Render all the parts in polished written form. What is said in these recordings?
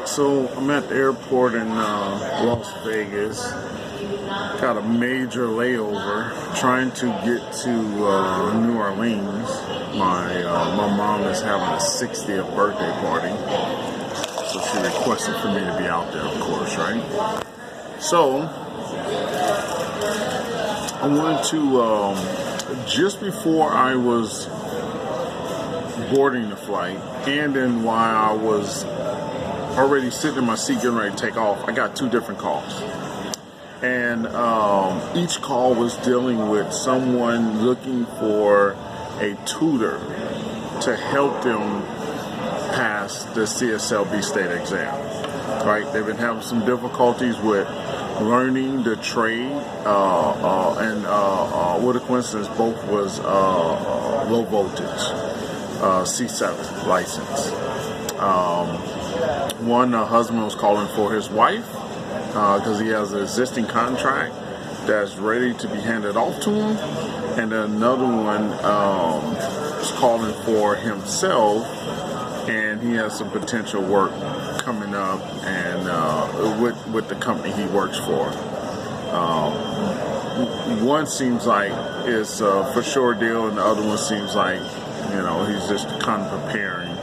So I'm at the airport in Las Vegas. Got a major layover trying to get to New Orleans. My mom is having a 60th birthday party, so she requested for me to be out there, of course, right? So I wanted to, just before I was boarding the flight, and then while I was already sitting in my seat getting ready to take off, I got two different calls. And each call was dealing with someone looking for a tutor to help them pass the CSLB state exam. Right? They've been having some difficulties with learning the trade, and what a coincidence, both was low voltage C7 license. One husband was calling for his wife because he has an existing contract that's ready to be handed off to him, and then another one is calling for himself, and he has some potential work coming up, and with the company he works for. One seems like it's a for sure deal, and the other one seems like he's just kind of preparing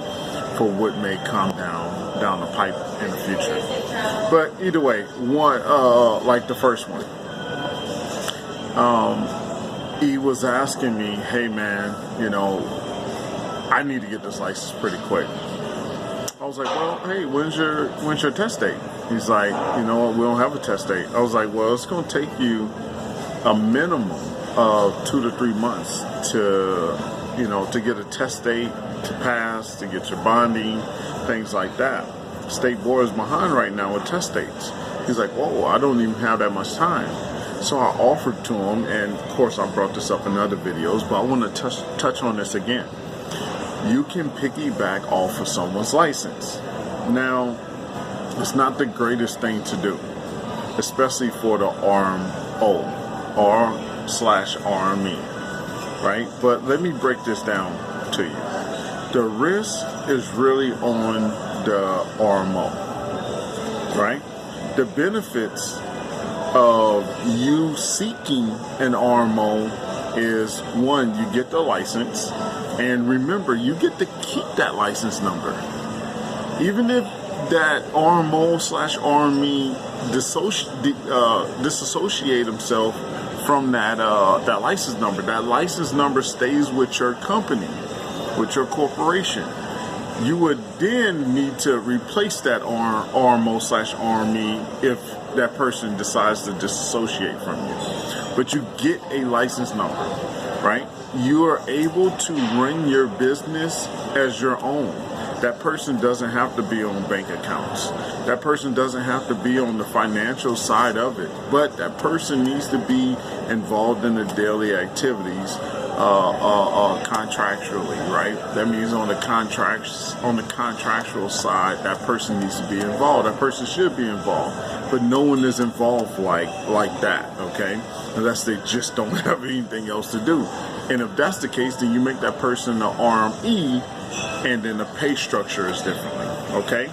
for what may come down the pipe in the future. But either way, one like the first one, he was asking me, "Hey man, I need to get this license pretty quick." I was like, "Well, hey, when's your test date?" He's like, "You know what? We don't have a test date." I was like, "Well, it's going to take you a minimum of 2 to 3 months to get a test date, to pass, to get your bonding, things like that. State board is behind right now with test dates." He's like, "Whoa, I don't even have that much time." So I offered to him, and of course I brought this up in other videos, but I want to touch on this again. You can piggyback off of someone's license. Now, it's not the greatest thing to do, especially for the RMO or/RME, right? But let me break this down to you. The risk is really on the RMO, right? The benefits of you seeking an RMO is, one, you get the license, and remember, you get to keep that license number. Even if that RMO/RME disassociate himself from that license number, that license number stays with your company, with your corporation. You would then need to replace that RMO/RME if that person decides to disassociate from you. But you get a license number, right? You are able to run your business as your own. That person doesn't have to be on bank accounts. That person doesn't have to be on the financial side of it. But that person needs to be involved in the daily activities contractually, right? That means on the contractual side, that person needs to be involved. That person should be involved. But no one is involved like that, okay? Unless they just don't have anything else to do. And if that's the case, then you make that person an RME, and then the pay structure is differently, okay?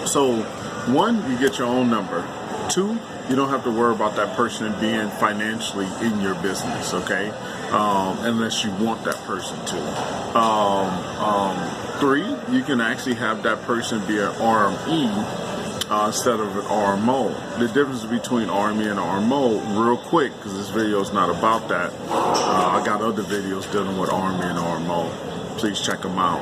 So, one, you get your own number. Two, you don't have to worry about that person being financially in your business, okay? Unless you want that person to. Three, you can actually have that person be an RME instead of an RMO. The difference between RME and RMO, real quick, because this video is not about that. I got other videos dealing with RME and RMO. Please check them out.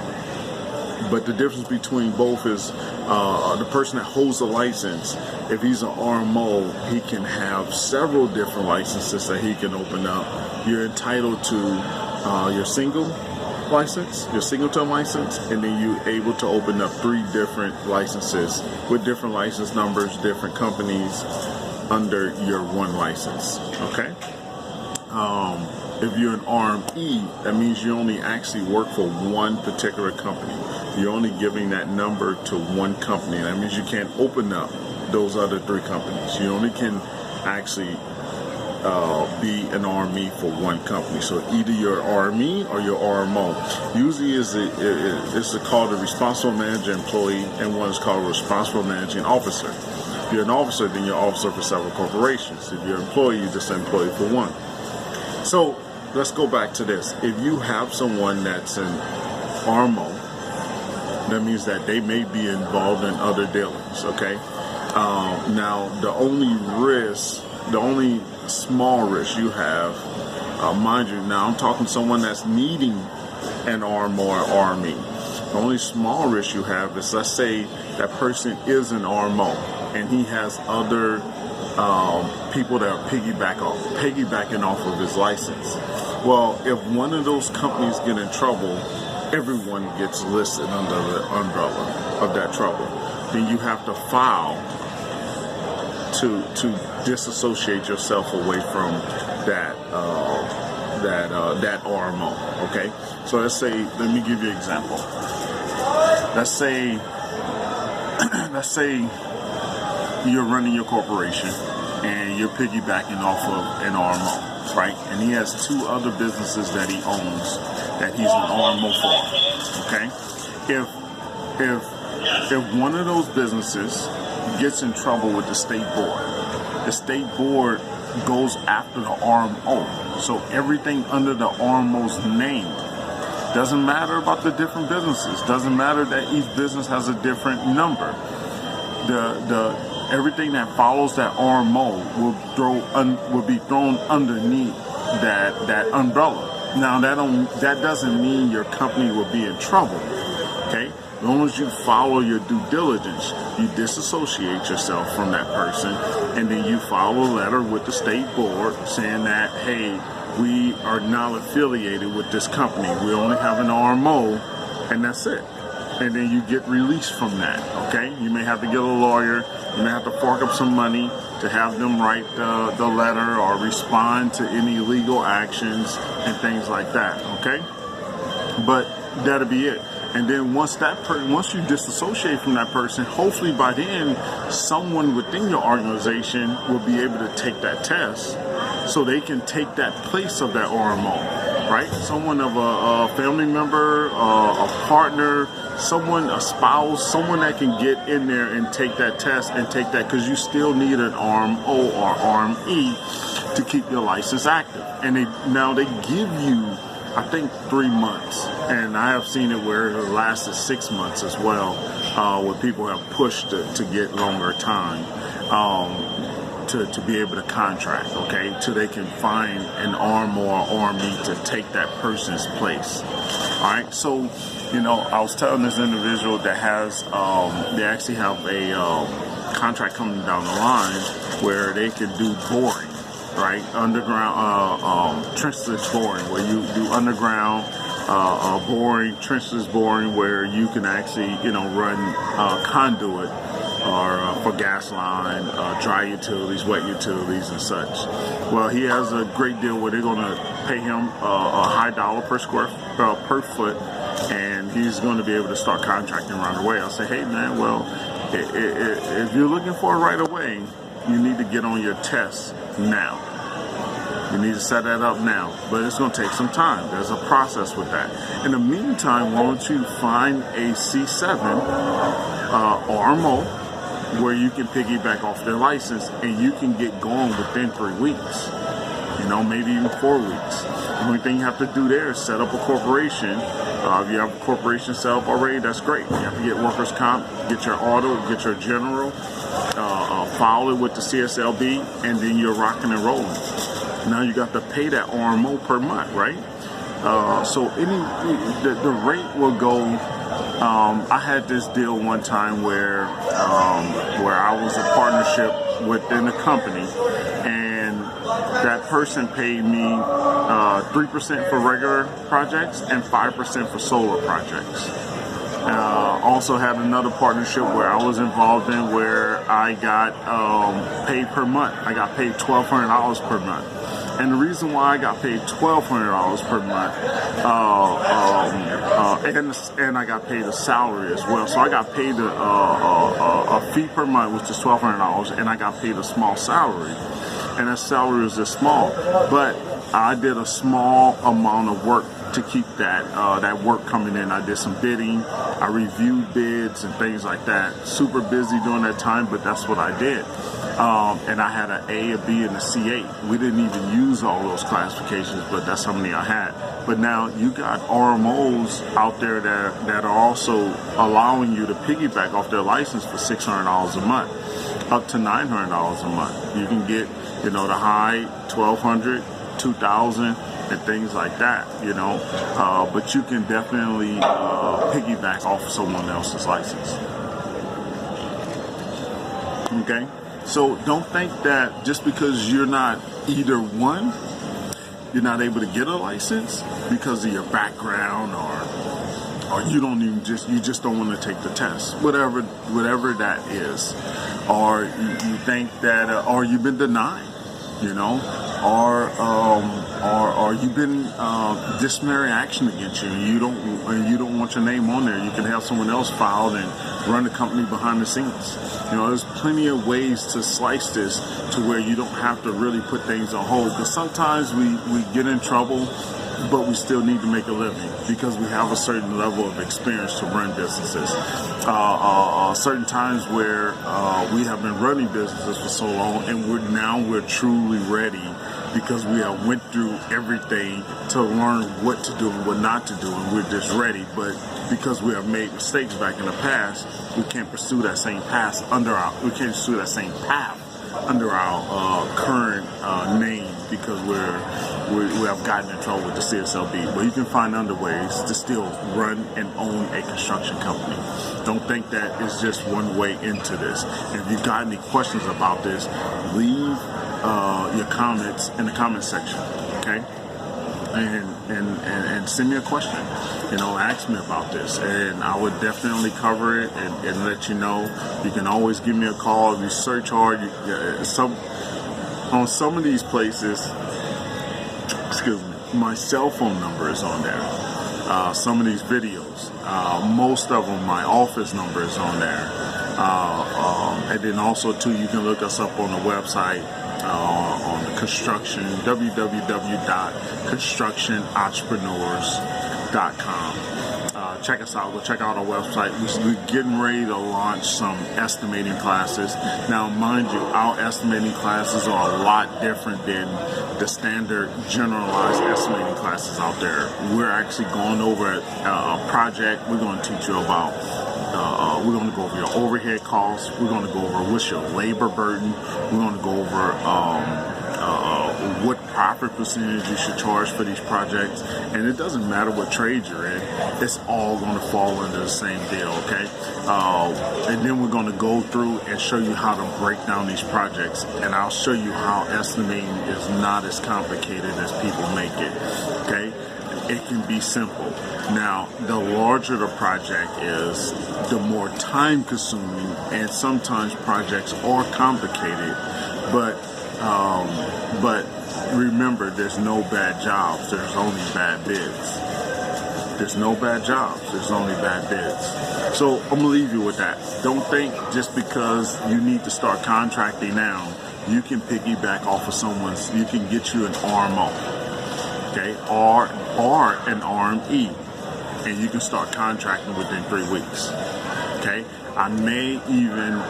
But the difference between both is the person that holds the license, if he's an RMO, he can have several different licenses that he can open up. You're entitled to your single license, your singleton license, and then you're able to open up 3 different licenses with different license numbers, different companies under your one license, okay? If you're an RME, that means you only actually work for one particular company. You're only giving that number to one company. That means you can't open up those other 3 companies. You only can actually be an RME for one company. So either you're RME or you're RMO. Usually it's called a responsible manager employee, and one is called a responsible managing officer. If you're an officer, then you're officer for several corporations. If you're an employee, you're just an employee for one. So let's go back to this. If you have someone that's an RMO, that means that they may be involved in other dealings, okay? Now, the only small risk you have, mind you, now I'm talking someone that's needing an RMO or RME. The only small risk you have is, let's say that person is an RMO and he has other people that are piggybacking off of his license. Well, if one of those companies get in trouble, everyone gets listed under the umbrella of that trouble. Then you have to file to disassociate yourself away from that RMO. Okay, so let me give you an example. Let's say you're running your corporation and you're piggybacking off of an RMO, right? And he has two other businesses that he owns that he's an RMO for. Okay, if one of those businesses gets in trouble with the state board goes after the RMO. So everything under the RMO's name, doesn't matter about the different businesses, doesn't matter that each business has a different number. Everything that follows that RMO will be thrown underneath that umbrella. Now that doesn't mean your company will be in trouble. Okay? As long as you follow your due diligence, you disassociate yourself from that person, and then you file a letter with the state board saying that, hey, we are not affiliated with this company. We only have an RMO, and that's it. And then you get released from that, okay? You may have to get a lawyer. You may have to fork up some money to have them write the letter or respond to any legal actions and things like that, okay? But that'll be it. And then once you disassociate from that person, hopefully by then, someone within your organization will be able to take that test so they can take that place of that RMO, right? Someone of a family member, a partner, a spouse, someone that can get in there and take that test and take that, because you still need an RMO or RME to keep your license active. And they give you, I think, 3 months, and I have seen it where it lasted 6 months as well, where people have pushed to get longer time to be able to contract, okay, till they can find an RMO or RME to take that person's place. All right, so I was telling this individual that has they actually have a contract coming down the line where they could do boring. Right, underground trenchless boring, where you do underground boring, trenchless boring, where you can actually run conduit or for gas line, dry utilities, wet utilities, and such. Well, he has a great deal where they're going to pay him a high dollar per foot, and he's going to be able to start contracting right away. I'll say, hey man, well, if you're looking for it right away, you need to get on your test now. You need to set that up now, but it's going to take some time. There's a process with that. In the meantime, why don't you find a C7 RMO where you can piggyback off their license and you can get going within 3 weeks, maybe even 4 weeks. The only thing you have to do there is set up a corporation. If you have a corporation set up already, that's great. You have to get workers' comp, get your auto, get your general, file it with the CSLB, and then you're rocking and rolling. Now you got to pay that RMO per month, right? So the rate will go. I had this deal one time where I was a partnership within the company, and that person paid me 3% for regular projects and 5% for solar projects. Also had another partnership where I was involved in where I got paid per month. I got paid $1,200 per month. And the reason why I got paid $1,200 per month, and I got paid a salary as well. So I got paid a fee per month, which is $1,200, and I got paid a small salary. and that salary was just small. But I did a small amount of work to keep that work coming in. I did some bidding, I reviewed bids and things like that. Super busy during that time, but that's what I did. And I had an A, a B, and a C8. We didn't even use all those classifications, but that's how many I had. But now you got RMOs out there that are also allowing you to piggyback off their license for $600 a month, up to $900 a month. You can get, the high $1,200, $2,000, and things like that, but you can definitely piggyback off someone else's license. Okay? So don't think that just because you're not either one, you're not able to get a license because of your background or you just don't want to take the test, whatever that is, or you think that, or you've been denied, or you've been disciplinary action against you, and you don't want your name on there. You can have someone else filed and run the company behind the scenes. There's plenty of ways to slice this to where you don't have to really put things on hold. Because sometimes we get in trouble, but we still need to make a living because we have a certain level of experience to run businesses. Certain times where we have been running businesses for so long, and we're truly ready because we have went through everything to learn what to do and what not to do, and we're just ready. But because we have made mistakes back in the past, we can't pursue that same path under our current name because we have gotten in trouble with the CSLB. But you can find other ways to still run and own a construction company. Don't think that it's just one way into this. If you've got any questions about this, leave your comments in the comment section, okay? And send me a question. Ask me about this, and I would definitely cover it and let you know. You can always give me a call if you search hard. On some of these places, my cell phone number is on there. Some of these videos, most of them, my office number is on there. And then also too, you can look us up on the website. On the construction, www.constructionentrepreneurs.com. Check us out. Go check out our website. We're getting ready to launch some estimating classes. Now, mind you, our estimating classes are a lot different than the standard generalized estimating classes out there. We're actually going over a project. We're going to teach you about we're going to go over your overhead costs. We're going to go over what's your labor burden. We're going to go over what profit percentage you should charge for these projects. And it doesn't matter what trade you're in. It's all going to fall under the same deal, okay? And then we're going to go through and show you how to break down these projects. And I'll show you how estimating is not as complicated as people make it, okay? It can be simple. Now, the larger the project is, the more time consuming, and sometimes projects are complicated, but remember, there's no bad jobs, there's only bad bids. There's no bad jobs, there's only bad bids. So I'm gonna leave you with that. Don't think just because you need to start contracting now, you can piggyback off of you can get you an RMO. Okay, or an RME, and you can start contracting within 3 weeks. Okay, I may even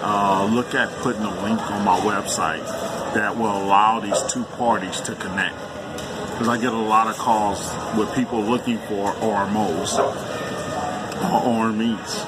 look at putting a link on my website that will allow these two parties to connect, because I get a lot of calls with people looking for RMOs or RMEs.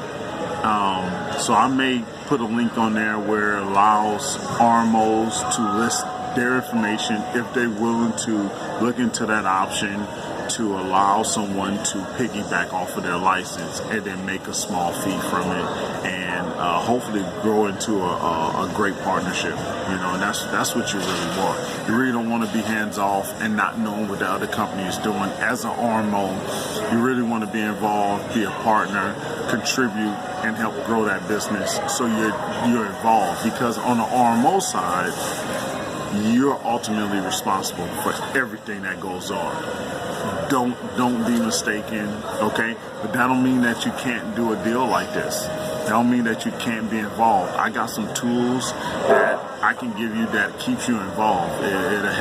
So I may put a link on there where it allows RMOs to list their information if they're willing to look into that option to allow someone to piggyback off of their license and then make a small fee from it, and hopefully grow into a great partnership. And that's what you really want. You really don't want to be hands off and not knowing what the other company is doing. As an RMO, you really want to be involved, be a partner, contribute, and help grow that business. So you're involved, because on the RMO side, you're ultimately responsible for everything that goes on. Don't be mistaken, okay? But that don't mean that you can't do a deal like this. don't mean that you can't be involved. I got some tools that I can give you that keeps you involved. It'll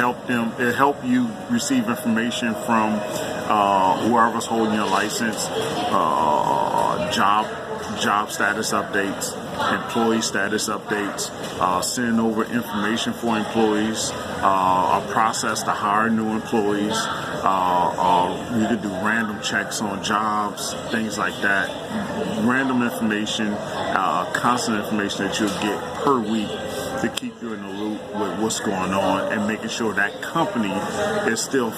help you receive information from whoever's holding your license, job status updates, employee status updates, send over information for employees, a process to hire new employees. You could do random checks on jobs, things like that. Random information, constant information that you'll get per week to keep you in the loop with what's going on and making sure that company is still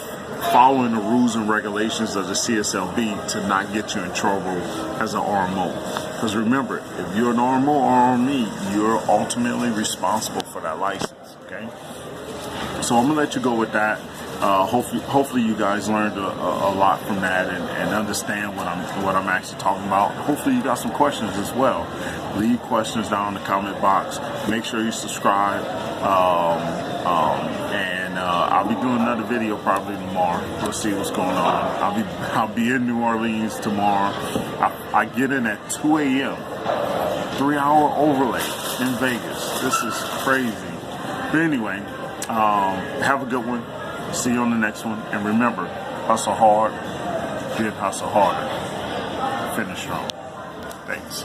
following the rules and regulations of the CSLB to not get you in trouble as an RMO. Because remember, if you're an RMO or RME, you're ultimately responsible for that license, okay? So I'm gonna let you go with that. Hopefully you guys learned a lot from that and understand what I'm actually talking about. Hopefully you got some questions as well. Leave questions down in the comment box. Make sure you subscribe. And I'll be doing another video probably tomorrow. We'll see what's going on. I'll be in New Orleans tomorrow. I get in at 2 a.m. 3-hour overlay in Vegas. This is crazy. But anyway, have a good one. See you on the next one. And remember, hustle hard, then hustle harder. Finish strong. Thanks.